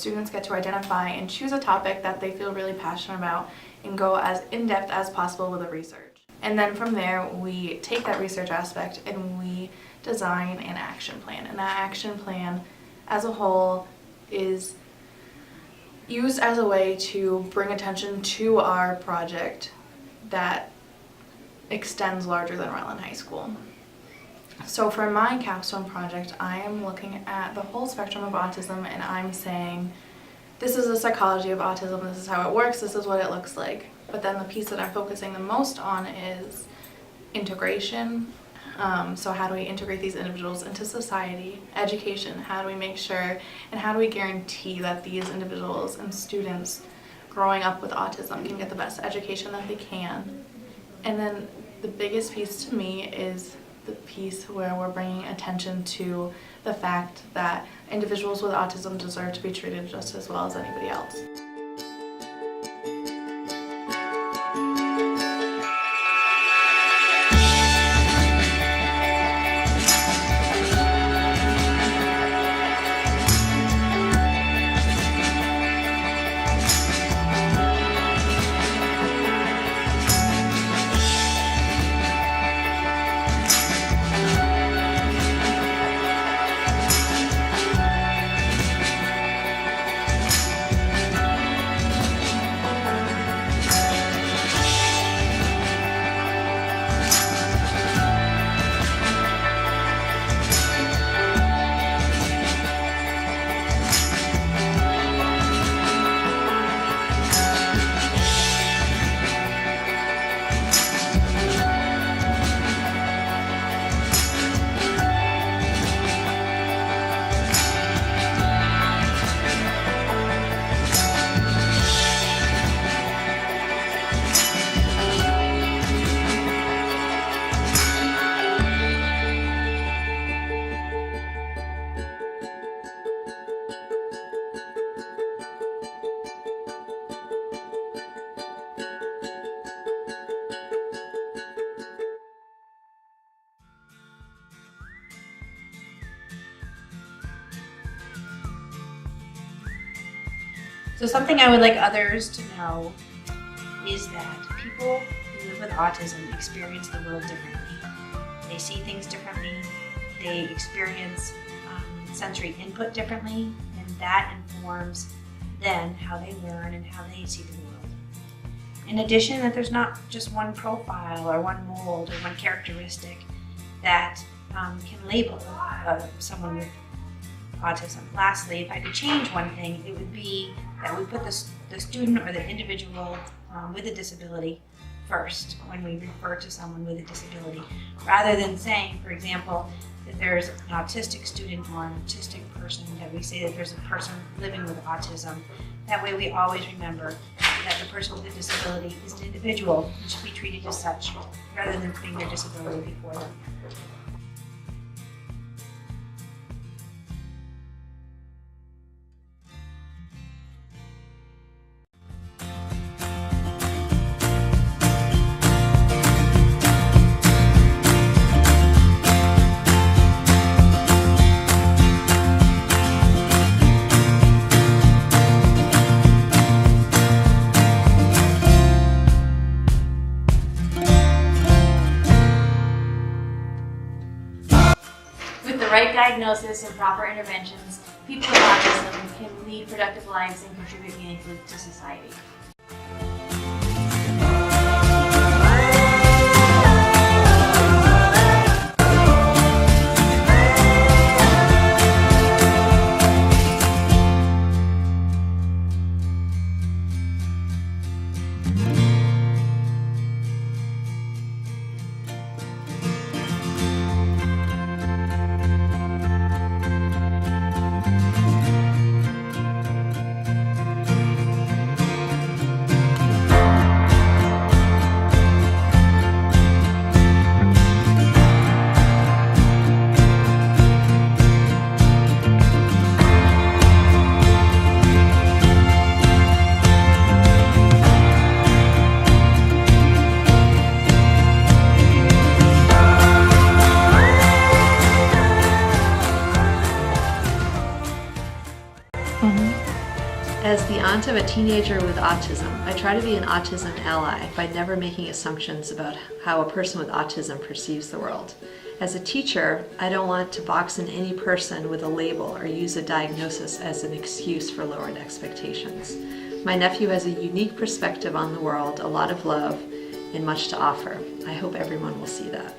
students get to identify and choose a topic that they feel really passionate about and go as in-depth as possible with the research. And then from there, we take that research aspect and we design an action plan. And that action plan as a whole is used as a way to bring attention to our project that extends larger than Rutland High School. So for my capstone project, I am looking at the whole spectrum of autism and I'm saying, this is the psychology of autism, this is how it works, this is what it looks like. But then the piece that I'm focusing the most on is integration. So how do we integrate these individuals into society? Education, how do we make sure and how do we guarantee that these individuals and students growing up with autism can get the best education that they can? And then the biggest piece to me is the piece where we're bringing attention to the fact that individuals with autism deserve to be treated just as well as anybody else. So something I would like others to know is that people who live with autism experience the world differently. They see things differently, they experience sensory input differently, and that informs then how they learn and how they see the world. In addition, that there's not just one profile or one mold or one characteristic that can label someone with autism. Lastly, if I could change one thing, it would be that we put the student or the individual with a disability first when we refer to someone with a disability, rather than saying, for example, that there's an autistic student or an autistic person, that we say that there's a person living with autism. That way we always remember that the person with a disability is an individual and should be treated as such, rather than putting their disability before them. With the right diagnosis and proper interventions, people with autism can lead productive lives and contribute meaningfully to society. As the aunt of a teenager with autism, I try to be an autism ally by never making assumptions about how a person with autism perceives the world. As a teacher, I don't want to box in any person with a label or use a diagnosis as an excuse for lowered expectations. My nephew has a unique perspective on the world, a lot of love, and much to offer. I hope everyone will see that.